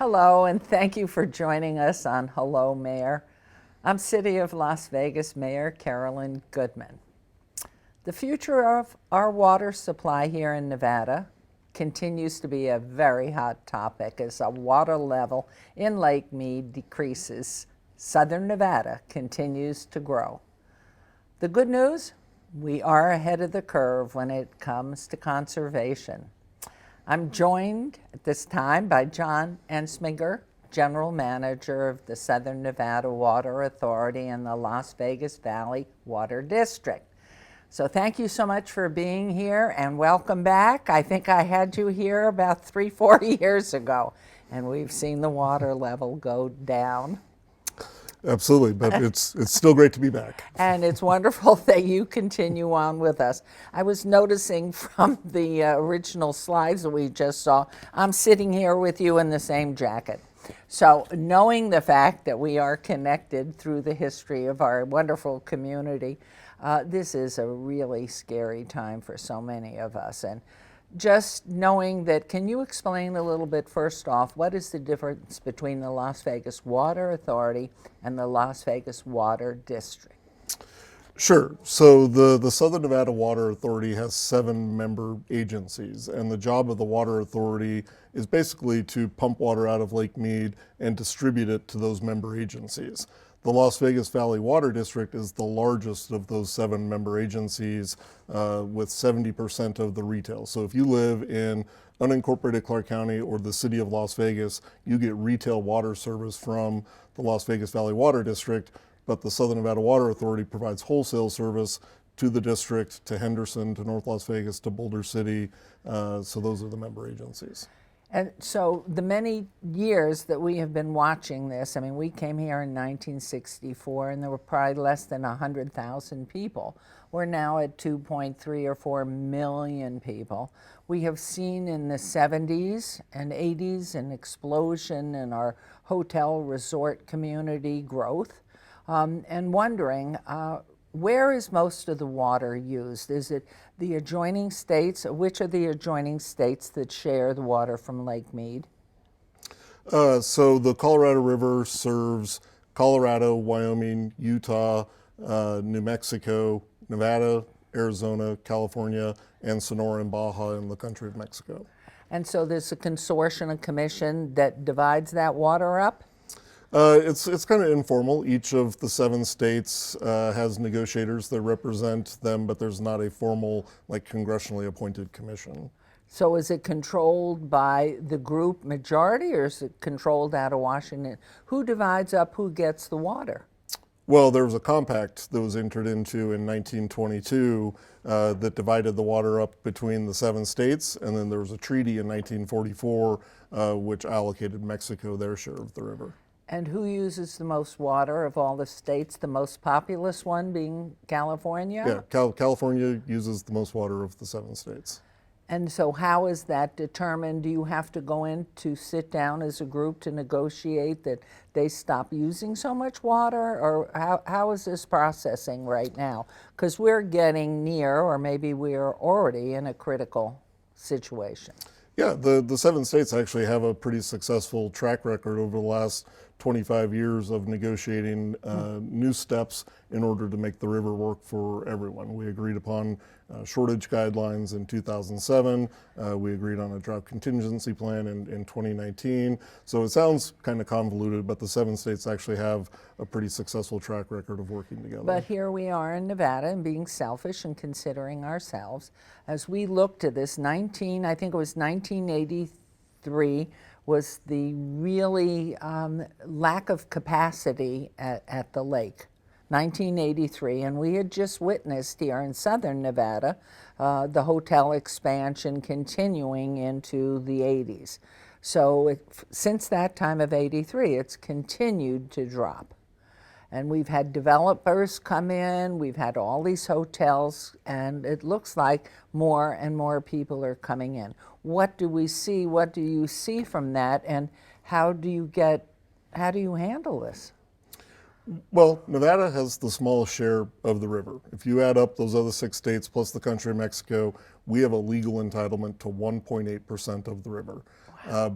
Hello, and thank you for joining us on Hello Mayor. I'm City of Las Vegas Mayor Carolyn Goodman. The future of our water supply here in Nevada continues to be a very hot topic as the water level in Lake Mead decreases. Southern Nevada continues to grow. The good news, we are ahead of the curve when it comes to conservation. I'm joined at this time by John Entsminger, General Manager of the Southern Nevada Water Authority and the Las Vegas Valley Water District. So thank you so much for being here and welcome back. I think I had you here about 40 years ago, and we've seen the water level go down. Absolutely, but it's still great to be back. And it's wonderful that you continue on with us. I was noticing from the original slides that we just saw, I'm sitting here with you in the same jacket. So knowing the fact that we are connected through the history of our wonderful community, this is a really scary time for so many of us. And just knowing that, can you explain a little bit first off, what is the difference between the Las Vegas Water Authority and the Las Vegas Water District? Sure. So the Southern Nevada Water Authority has 7 member agencies, and the job of the Water Authority is basically to pump water out of Lake Mead and distribute it to those member agencies. The Las Vegas Valley Water District is the largest of those 7 member agencies with 70% of the retail. So if you live in unincorporated Clark County or the city of Las Vegas, you get retail water service from the Las Vegas Valley Water District, but the Southern Nevada Water Authority provides wholesale service to the district, to Henderson, to North Las Vegas, to Boulder City. So those are the member agencies. And so the many years that we have been watching this, I mean, we came here in 1964 and there were probably less than 100,000 people. We're now at 2.3 or 4 million people. We have seen in the 70s and 80s an explosion in our hotel resort community growth, and wondering, where is most of the water used? Is it the adjoining states? Which are the adjoining states that share the water from Lake Mead? So the Colorado River serves Colorado, Wyoming, Utah, New Mexico, Nevada, Arizona, California, and Sonora and Baja in the country of Mexico. And so there's a consortium, a commission that divides that water up? It's kind of informal. Each of the 7 states has negotiators that represent them, but there's not a formal, like, congressionally appointed commission. So is it controlled by the group majority, or is it controlled out of Washington? Who divides up who gets the water? Well, there was a compact that was entered into in 1922 that divided the water up between the 7 states, and then there was a treaty in 1944 which allocated Mexico their share of the river. And who uses the most water of all the states, the most populous one being California? Yeah, California uses the most water of the 7 states. And so how is that determined? Do you have to go in to sit down as a group to negotiate that they stop using so much water? Or how is this processing right now? Because we're getting near, or maybe we're already in a critical situation. Yeah, the 7 states actually have a pretty successful track record over the last 25 years of negotiating new steps in order to make the river work for everyone. We agreed upon shortage guidelines in 2007. We agreed on a drought contingency plan in 2019. So it sounds kind of convoluted, but the 7 states actually have a pretty successful track record of working together. But here we are in Nevada, and being selfish and considering ourselves, as we look to this I think it was 1983, was the really lack of capacity at the lake. 1983, and we had just witnessed here in Southern Nevada the hotel expansion continuing into the 80s. So since that time of 83, it's continued to drop. And we've had developers come in, we've had all these hotels, and it looks like more and more people are coming in. What do we see? What do you see from that? And how do you handle this? Well, Nevada has the smallest share of the river. If you add up those other 6 states plus the country of Mexico, we have a legal entitlement to 1.8% of the river.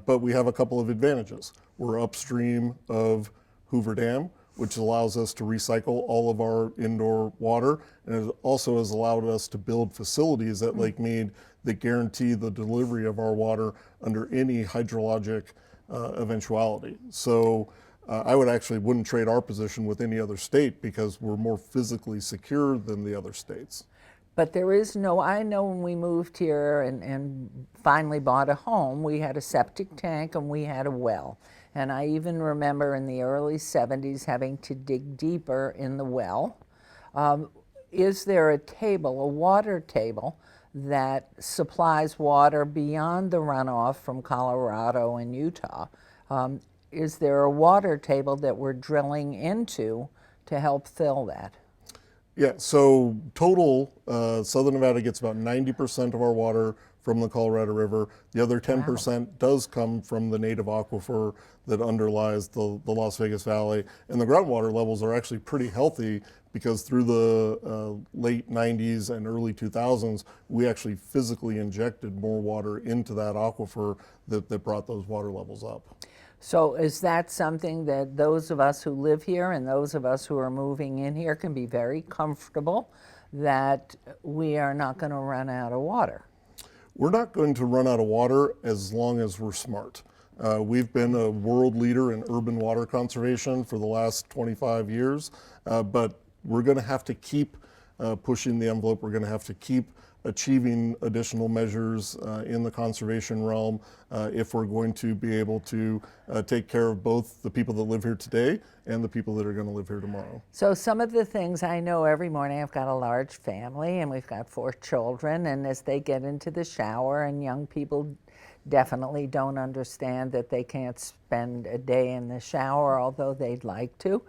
But we have a couple of advantages. We're upstream of Hoover Dam, which allows us to recycle all of our indoor water, and it also has allowed us to build facilities at Lake Mead that guarantee the delivery of our water under any hydrologic eventuality. So I wouldn't trade our position with any other state because we're more physically secure than the other states. But there is no, I know when we moved here and finally bought a home, we had a septic tank and we had a well. And I even remember in the early 70s having to dig deeper in the well. Is there a table, a water table, that supplies water beyond the runoff from Colorado and Utah? Is there a water table that we're drilling into to help fill that? Yeah, so total, Southern Nevada gets about 90% of our water from the Colorado River. The other 10% does come from the native aquifer that underlies the Las Vegas Valley. And the groundwater levels are actually pretty healthy because through the late 90s and early 2000s, we actually physically injected more water into that aquifer that brought those water levels up. So is that something that those of us who live here and those of us who are moving in here can be very comfortable that we are not going to run out of water? We're not going to run out of water as long as we're smart. We've been a world leader in urban water conservation for the last 25 years, but we're going to have to keep pushing the envelope. We're going to have to keep achieving additional measures in the conservation realm if we're going to be able to take care of both the people that live here today and the people that are going to live here tomorrow. So some of the things I know every morning, I've got a large family and we've got 4 children, and as they get into the shower, and young people definitely don't understand that they can't spend a day in the shower, although they'd like to.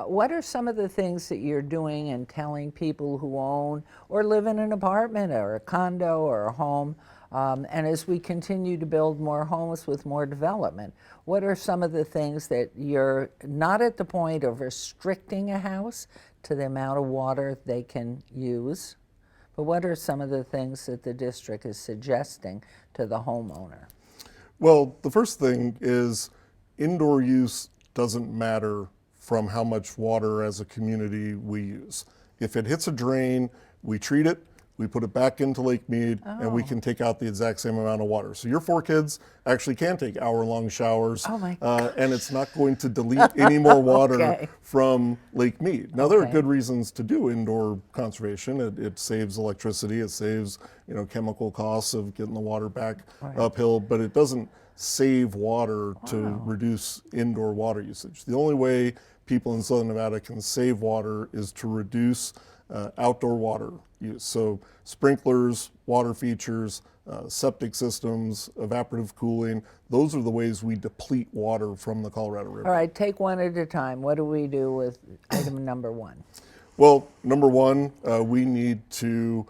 What are some of the things that you're doing and telling people who own or live in an apartment or a condo or a home, and as we continue to build more homes with more development, what are some of the things that you're not at the point of restricting a house to the amount of water they can use, but what are some of the things that the district is suggesting to the homeowner? Well, the first thing is indoor use doesn't matter from how much water as a community we use. If it hits a drain, we treat it, we put it back into Lake Mead, and we can take out the exact same amount of water. So your 4 kids actually can take hour-long showers, and it's not going to delete any more water from Lake Mead. Now, there are good reasons to do indoor conservation. It saves electricity, it saves chemical costs of getting the water back uphill, but it doesn't save water to reduce indoor water usage. The only way people in Southern Nevada can save water is to reduce outdoor water use. So sprinklers, water features, septic systems, evaporative cooling, those are the ways we deplete water from the Colorado River. All right, take one at a time. What do we do with item number 1? Well, number 1, we need to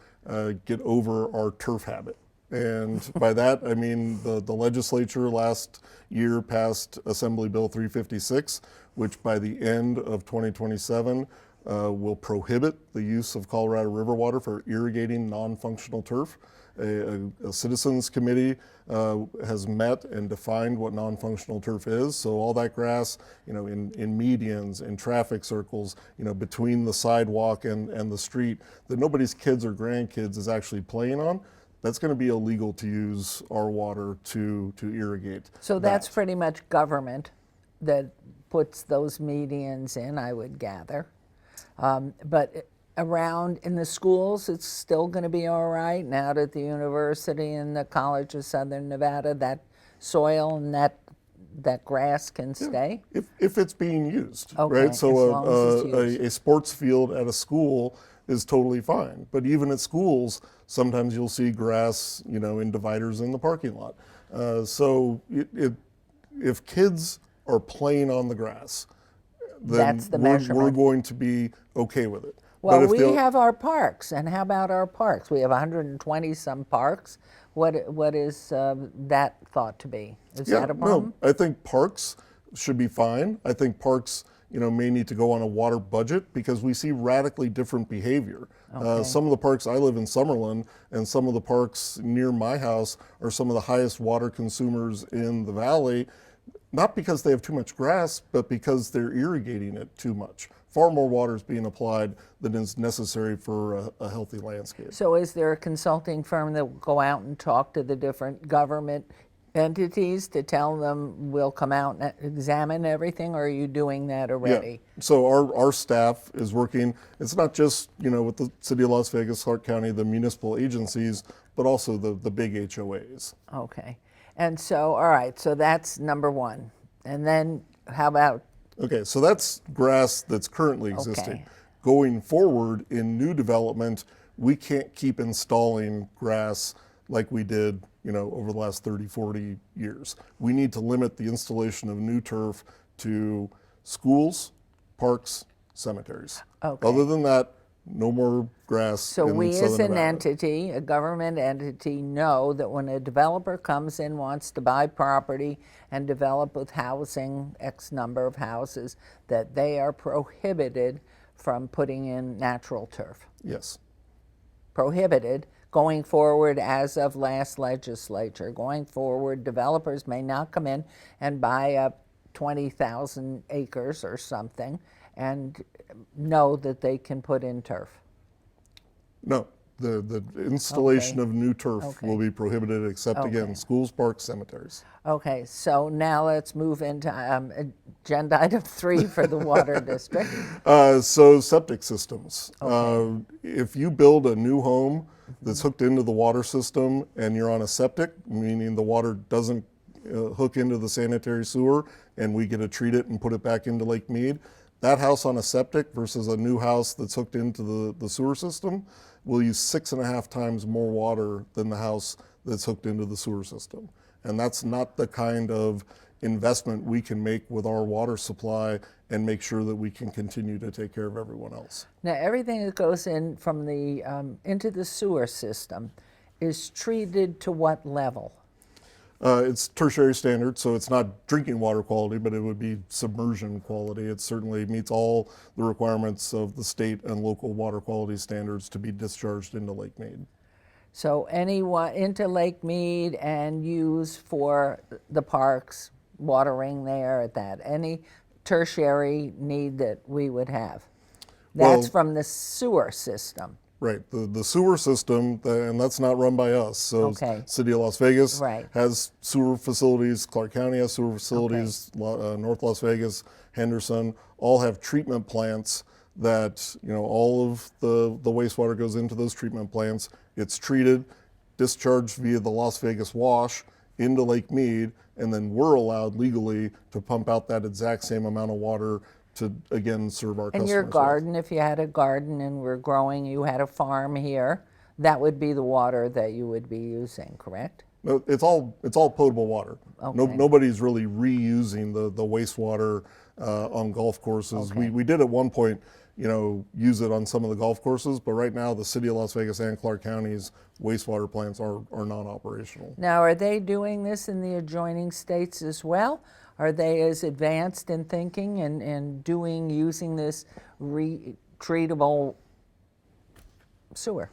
get over our turf habit. And by that, I mean the legislature last year passed Assembly Bill 356, which by the end of 2027 will prohibit the use of Colorado River water for irrigating non-functional turf. A citizens committee has met and defined what non-functional turf is. So all that grass, in medians, in traffic circles, between the sidewalk and the street that nobody's kids or grandkids is actually playing on, that's going to be illegal to use our water to irrigate. So that's pretty much government that puts those medians in, I would gather. But around in the schools, it's still going to be all right. And out at the university and the College of Southern Nevada, that soil and that grass can stay? If it's being used, Okay, right? So as long as it's used. a sports field at a school is totally fine. But even at schools, sometimes you'll see grass, in dividers in the parking lot. So if kids are playing on the grass, then That's the measurement. we're going to be okay with it. Well, we have our parks, and how about our parks? We have 120 some parks. What is that thought to be? Is that a problem? No, I think parks should be fine. I think parks, may need to go on a water budget because we see radically different behavior. Okay. Some of the parks, I live in Summerlin, and some of the parks near my house are some of the highest water consumers in the valley, not because they have too much grass, but because they're irrigating it too much. Far more water is being applied than is necessary for a healthy landscape. So is there a consulting firm that will go out and talk to the different government entities to tell them we'll come out and examine everything, or are you doing that already? Yeah. So our staff is working, it's not just, with the City of Las Vegas, Clark County, the municipal agencies, but also the big HOAs. Okay. And so, all right, so that's number one. And then how about? Okay, so that's grass that's currently existing. Okay. Going forward in new development, we can't keep installing grass like we did, over the last 30, 40 years. We need to limit the installation of new turf to schools, parks, cemeteries. Okay. Other than that, no more grass So in we as Southern an Nevada. entity, a government entity, know that when a developer comes in, wants to buy property and develop with housing, X number of houses, that they are prohibited from putting in natural turf. Yes. Prohibited going forward as of last legislature. Going forward, developers may not come in and buy up 20,000 acres or something and know that they can put in turf. No, the installation Okay. of new turf Okay. will be prohibited except, again, Okay. schools, parks, cemeteries. Okay, so now let's move into agenda item 3 for the water district. So septic systems. If you build a new home that's hooked into the water system and you're on a septic, meaning the water doesn't hook into the sanitary sewer and we get to treat it and put it back into Lake Mead, that house on a septic versus a new house that's hooked into the sewer system will use 6.5 times more water than the house that's hooked into the sewer system. And that's not the kind of investment we can make with our water supply and make sure that we can continue to take care of everyone else. Now, everything that goes in from the into the sewer system is treated to what level? It's tertiary standard, so it's not drinking water quality, but it would be submersion quality. It certainly meets all the requirements of the state and local water quality standards to be discharged into Lake Mead. So anyone into Lake Mead and use for the parks, watering there at that, any tertiary need that we would have. That's Well, from the sewer system. Right, the sewer system, and that's not run by us. So Okay. City of Las Vegas Right. has sewer facilities, Clark County has sewer facilities, North Las Vegas, Henderson, all have treatment plants that, all of the wastewater goes into those treatment plants. It's treated, discharged via the Las Vegas wash into Lake Mead, and then we're allowed legally to pump out that exact same amount of water to, again, serve our And customers. your with. garden, if you had a garden and were growing, you had a farm here, that would be the water that you would be using, correct? No, it's all potable water. Okay. Nobody's really reusing the wastewater on golf courses. Okay. We did at one point, use it on some of the golf courses, but right now the City of Las Vegas and Clark County's wastewater plants are non-operational. Now, are they doing this in the adjoining states as well? Are they as advanced in thinking and using this treatable sewer?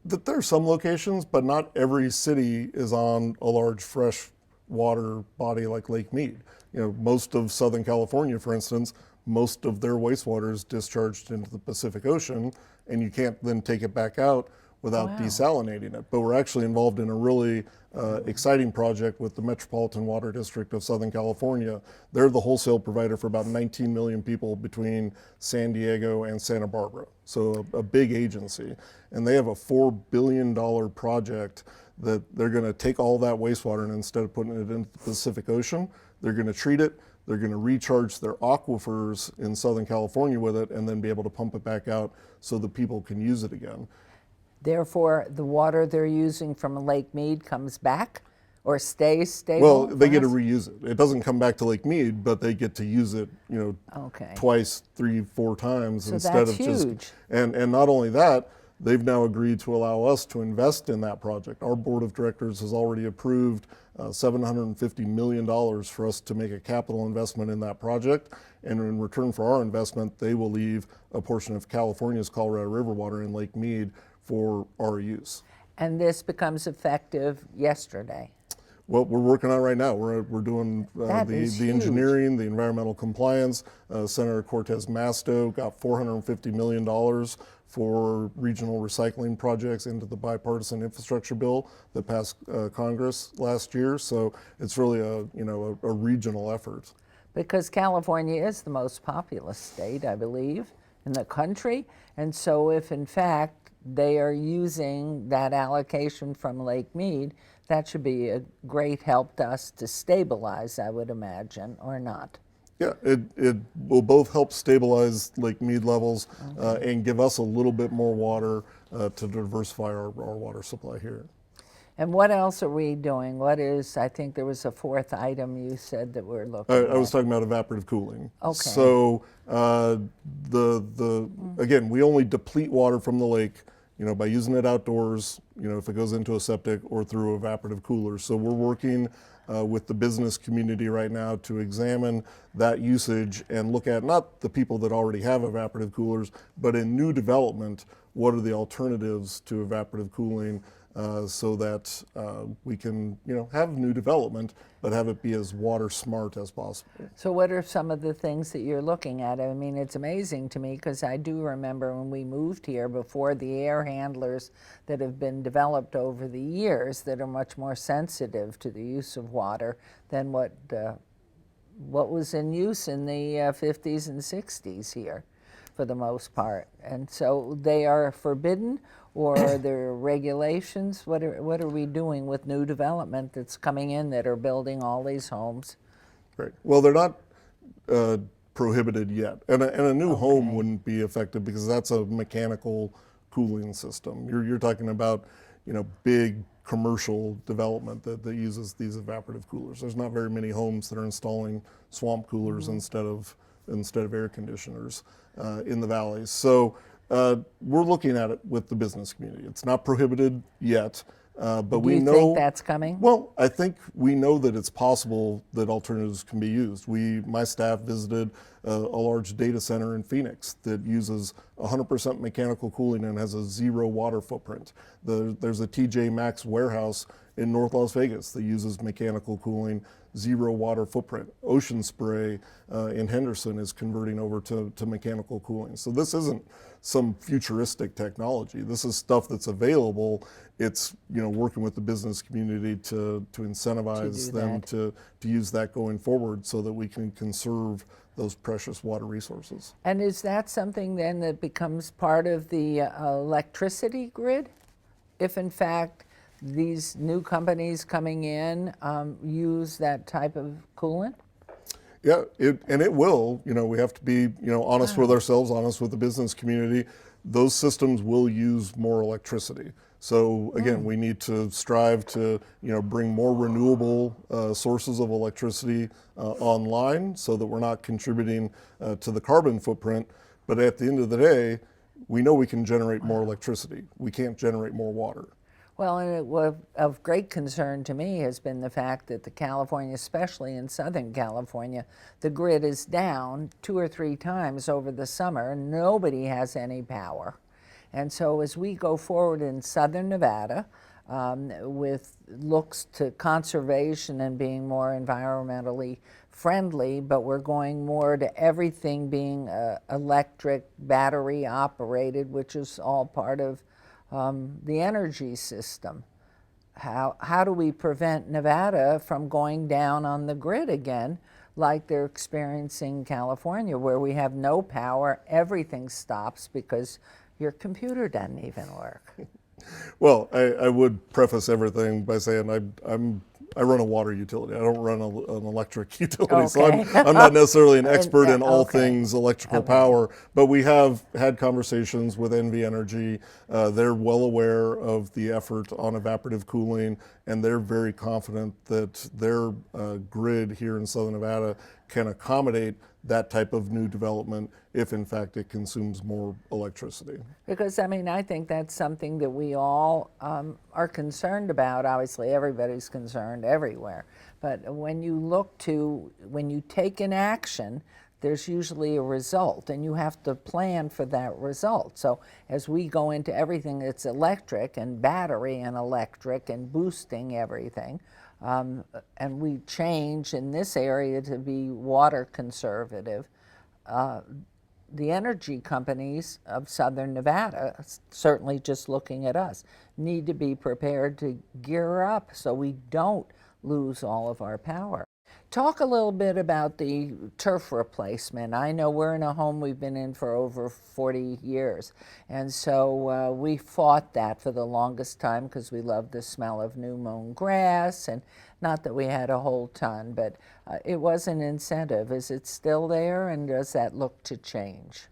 There are some locations, but not every city is on a large fresh water body like Lake Mead. Most of Southern California, for instance, most of their wastewater is discharged into the Pacific Ocean, and you can't then take it back out without Wow. desalinating it. But we're actually involved in a really exciting project with the Metropolitan Water District of Southern California. They're the wholesale provider for about 19 million people between San Diego and Santa Barbara. So a big agency. And they have a $4 billion project that they're going to take all that wastewater, and instead of putting it into the Pacific Ocean, they're going to treat it. They're going to recharge their aquifers in Southern California with it and then be able to pump it back out so that people can use it again. Therefore, the water they're using from Lake Mead comes back or stays stable? Well, they get to for us? reuse it. It doesn't come back to Lake Mead, but they get to use it, Okay. twice, 3, 4 times So instead that's of just. huge. And not only that, they've now agreed to allow us to invest in that project. Our board of directors has already approved $750 million for us to make a capital investment in that project. And in return for our investment, they will leave a portion of California's Colorado River water in Lake Mead for our use. And this becomes effective yesterday. Well, we're working on it right now. We're doing the engineering, the environmental compliance. Senator Cortez Masto got $450 million for regional recycling projects into the bipartisan infrastructure bill that passed Congress last year. So it's really a regional effort. Because California is the most populous state, I believe, in the country. And so if in fact they are using that allocation from Lake Mead, that should be a great help to us to stabilize, I would imagine, or not. Yeah, it will both help stabilize Lake Mead levels and give us a little bit more water to diversify our water supply here. And what else are we doing? What is, I think there was a fourth item you said that we're looking at. I was talking about evaporative cooling. Okay. So again, we only deplete water from the lake, by using it outdoors, if it goes into a septic or through evaporative coolers. So we're working with the business community right now to examine that usage and look at not the people that already have evaporative coolers, but in new development, what are the alternatives to evaporative cooling so that we can, have new development, but have it be as water smart as possible. So what are some of the things that you're looking at? I mean, it's amazing to me because I do remember when we moved here before the air handlers that have been developed over the years that are much more sensitive to the use of water than what was in use in the 50s and 60s here for the most part. And so they are forbidden, or are there regulations? What are we doing with new development that's coming in that are building all these homes? Right. Well, they're not prohibited yet. And a new home wouldn't be affected because that's a mechanical cooling system. You're talking about, big commercial development that uses these evaporative coolers. There's not very many homes that are installing swamp coolers instead of air conditioners in the valleys. So we're looking at it with the business community. It's not prohibited yet, but we know. Do you think that's coming? Well, I think we know that it's possible that alternatives can be used. My staff visited a large data center in Phoenix that uses 100% mechanical cooling and has a zero water footprint. There's a TJ Maxx warehouse in North Las Vegas that uses mechanical cooling, zero water footprint. Ocean Spray in Henderson is converting over to mechanical cooling. So this isn't some futuristic technology. This is stuff that's available. It's working with the business community to incentivize them to use that going forward so that we can conserve those precious water resources. And is that something then that becomes part of the electricity grid? If in fact these new companies coming in use that type of coolant? Yeah, it will. We have to be, honest with ourselves, honest with the business community. Those systems will use more electricity. So again, we need to strive to, bring more renewable sources of electricity online so that we're not contributing to the carbon footprint. But at the end of the day, we know we can generate more electricity. We can't generate more water. Well, and of great concern to me has been the fact that the California, especially in Southern California, the grid is down 2 or 3 times over the summer. Nobody has any power. And so as we go forward in Southern Nevada with looks to conservation and being more environmentally friendly, but we're going more to everything being electric, battery operated, which is all part of the energy system. How do we prevent Nevada from going down on the grid again like they're experiencing in California, where we have no power, everything stops because your computer doesn't even work? Well, I would preface everything by saying I run a water utility. I don't run an electric utility, so I'm not necessarily an expert in all things electrical power. But we have had conversations with NV Energy. They're well aware of the effort on evaporative cooling, and they're very confident that their grid here in Southern Nevada can accommodate that type of new development if in fact it consumes more electricity. Because, I mean, I think that's something that we all are concerned about. Obviously, everybody's concerned everywhere. But when you take an action, there's usually a result, and you have to plan for that result. So as we go into everything that's electric and battery and electric and boosting everything, and we change in this area to be water conservative, the energy companies of Southern Nevada, certainly just looking at us, need to be prepared to gear up so we don't lose all of our power. Talk a little bit about the turf replacement. I know we're in a home we've been in for over 40 years, and so we fought that for the longest time because we loved the smell of new mown grass, and not that we had a whole ton, but it was an incentive. Is it still there, and does that look to change?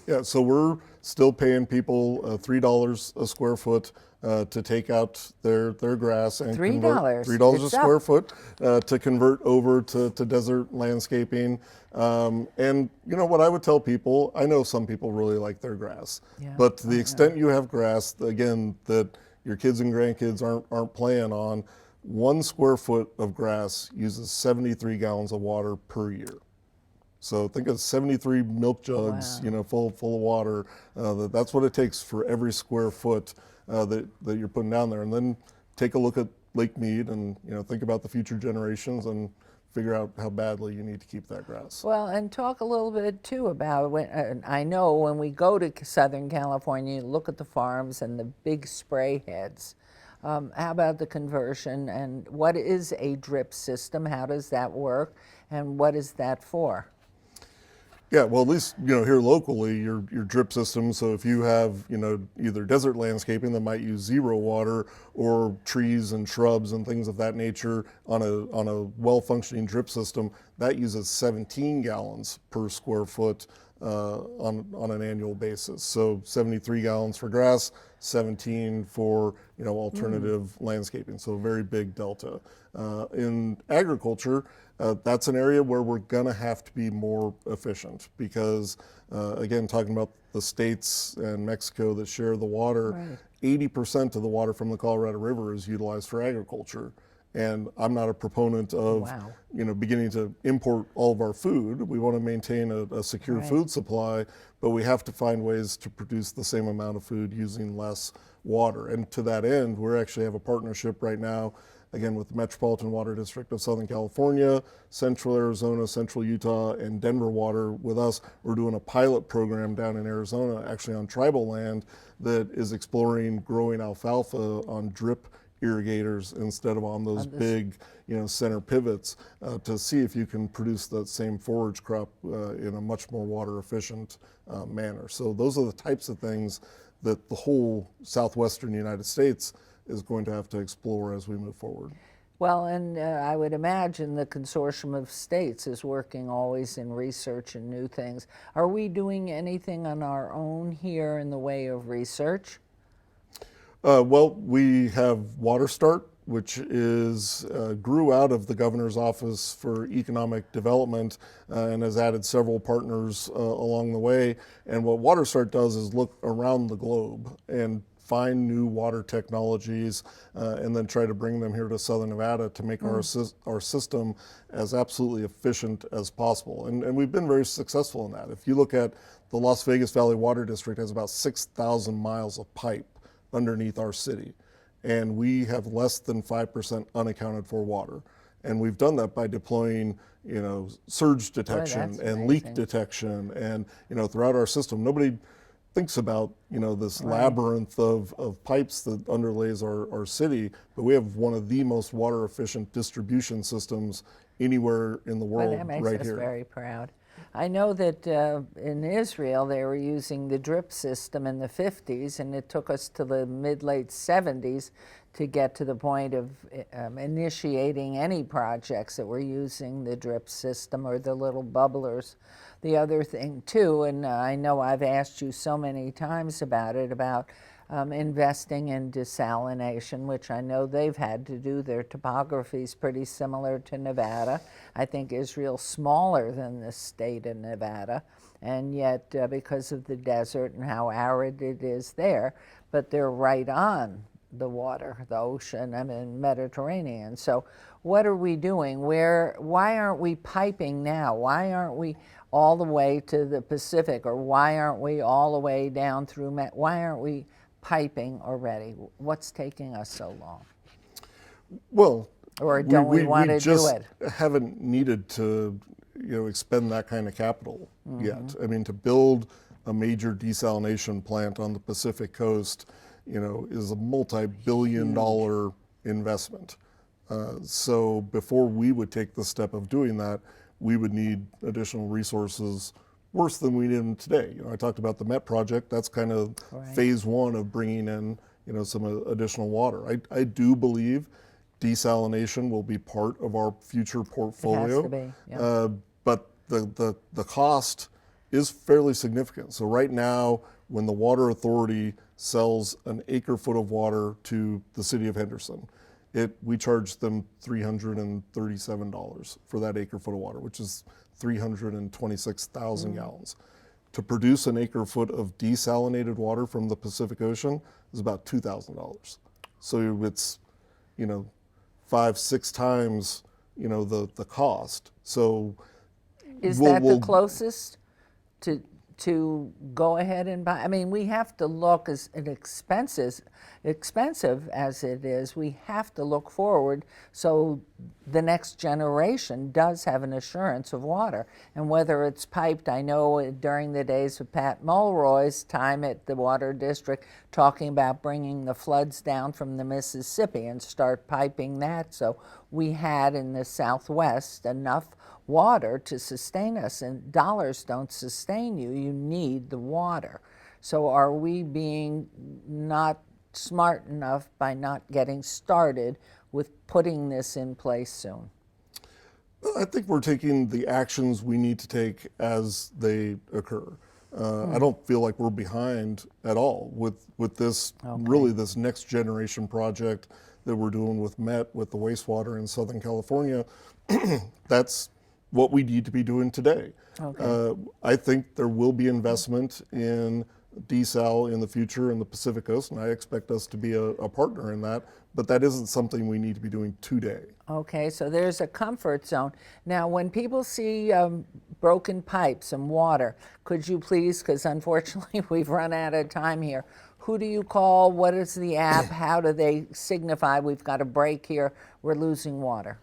Yeah, so we're still paying people $3 a square foot to take out their grass and $3. convert $3 a It's square up. foot to convert over to desert landscaping. And you know what I would tell people, I know some people really like their grass, Yeah, but to the extent you have grass, again, that your kids and grandkids aren't playing on, 1 square foot of grass uses 73 gallons of water per year. So think of 73 milk jugs, Wow. full of water. That's what it takes for every square foot that you're putting down there. And then take a look at Lake Mead and think about the future generations and figure out how badly you need to keep that grass. Well, and talk a little bit too about when I know when we go to Southern California, look at the farms and the big spray heads. How about the conversion, and what is a drip system? How does that work, and what is that for? Yeah, well, at least here locally, your drip system. So if you have either desert landscaping that might use zero water, or trees and shrubs and things of that nature on a well-functioning drip system, that uses 17 gallons per square foot on an annual basis. So 73 gallons for grass, 17 for alternative landscaping. So a very big delta. In agriculture, that's an area where we're gonna have to be more efficient because, again, talking about the states and Mexico that share the water, Right. 80% of the water from the Colorado River is utilized for agriculture. And I'm not a proponent of, Wow. beginning to import all of our food. We want to maintain a secure Right. food supply, but we have to find ways to produce the same amount of food using less water. And to that end, we actually have a partnership right now, again, with the Metropolitan Water District of Southern California, Central Arizona, Central Utah, and Denver Water with us. We're doing a pilot program down in Arizona, actually on tribal land, that is exploring growing alfalfa on drip irrigators instead of on those big center pivots to see if you can produce that same forage crop in a much more water efficient manner. So those are the types of things that the whole southwestern United States is going to have to explore as we move forward. Well, and I would imagine the consortium of states is working always in research and new things. Are we doing anything on our own here in the way of research? Well, we have WaterStart, which grew out of the Governor's Office for Economic Development and has added several partners along the way. And what WaterStart does is look around the globe and find new water technologies and then try to bring them here to Southern Nevada to make our system as absolutely efficient as possible. And we've been very successful in that. If you look at the Las Vegas Valley Water District, has about 6,000 miles of pipe underneath our city, and we have less than 5% unaccounted for water. And we've done that by deploying, surge detection that's and amazing. leak detection, and throughout our system. Nobody thinks about this labyrinth of pipes that underlays our city, but we have one of the most water efficient distribution systems anywhere in the world Well, that makes right us here. very proud. I know that in Israel they were using the drip system in the 50s, and it took us to the mid-late 70s to get to the point of initiating any projects that were using the drip system or the little bubblers. The other thing too, and I know I've asked you so many times about it, about investing in desalination, which I know they've had to do. Their topography is pretty similar to Nevada. I think Israel's smaller than the state of Nevada, and yet because of the desert and how arid it is there, but they're right on the water, the ocean, I mean Mediterranean. So what are we doing? Why aren't we piping now? Why aren't we all the way to the Pacific, or why aren't we all the way down through, why aren't we piping already? What's taking us so long? Well, or don't we want to do it? Haven't needed to, expend that kind of capital yet. I mean, to build a major desalination plant on the Pacific coast, is a multi-billion-dollar investment. So before we would take the step of doing that, we would need additional resources worse than we need them today. I talked about the Met project. That's kind of phase one of bringing in, some additional water. I do believe desalination will be part of our future portfolio. It has to be, yeah. But the cost is fairly significant. So right now, when the Water Authority sells an acre-foot of water to the city of Henderson, we charge them $337 for that acre-foot of water, which is 326,000 gallons. To produce an acre-foot of desalinated water from the Pacific Ocean is about $2,000. So it's, 5-6 times, the cost. So is that the closest to go ahead and buy? I mean, we have to look, as expensive as it is, we have to look forward so the next generation does have an assurance of water. And whether it's piped, I know during the days of Pat Mulroy's time at the Water District, talking about bringing the floods down from the Mississippi and start piping that. So we had in the Southwest enough water to sustain us, and dollars don't sustain you. You need the water. So are we being not smart enough by not getting started with putting this in place soon? I think we're taking the actions we need to take as they occur. I don't feel like we're behind at all with this, really this next generation project that we're doing with Met, with the wastewater in Southern California. That's what we need to be doing today. I think there will be investment in desal in the future in the Pacific Coast, and I expect us to be a partner in that, but that isn't something we need to be doing today. Okay, so there's a comfort zone. Now, when people see broken pipes and water, could you please, because unfortunately we've run out of time here, who do you call? What is the app? How do they signify we've got a break here, we're losing water?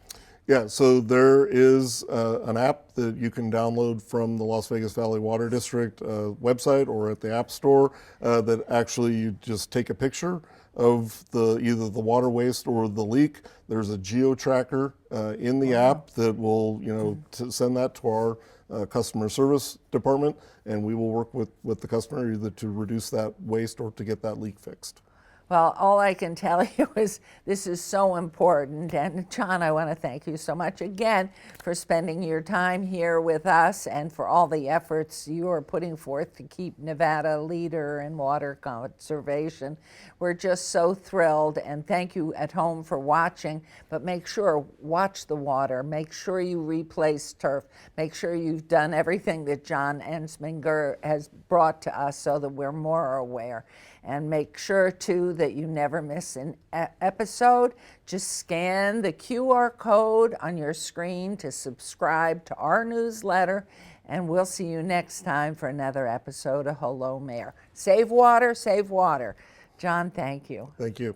Yeah, so there is an app that you can download from the Las Vegas Valley Water District website or at the App Store that actually you just take a picture of either the water waste or the leak. There's a geo-tracker in the app that will send that to our customer service department, and we will work with the customer either to reduce that waste or to get that leak fixed. Well, all I can tell you is this is so important. And John, I want to thank you so much again for spending your time here with us and for all the efforts you are putting forth to keep Nevada a leader in water conservation. We're just so thrilled, and thank you at home for watching. But make sure, watch the water. Make sure you replace turf. Make sure you've done everything that John Entsminger has brought to us so that we're more aware. And make sure, too, that you never miss an episode. Just scan the QR code on your screen to subscribe to our newsletter, and we'll see you next time for another episode of Hello Mayor. Save water, save water. John, thank you. Thank you.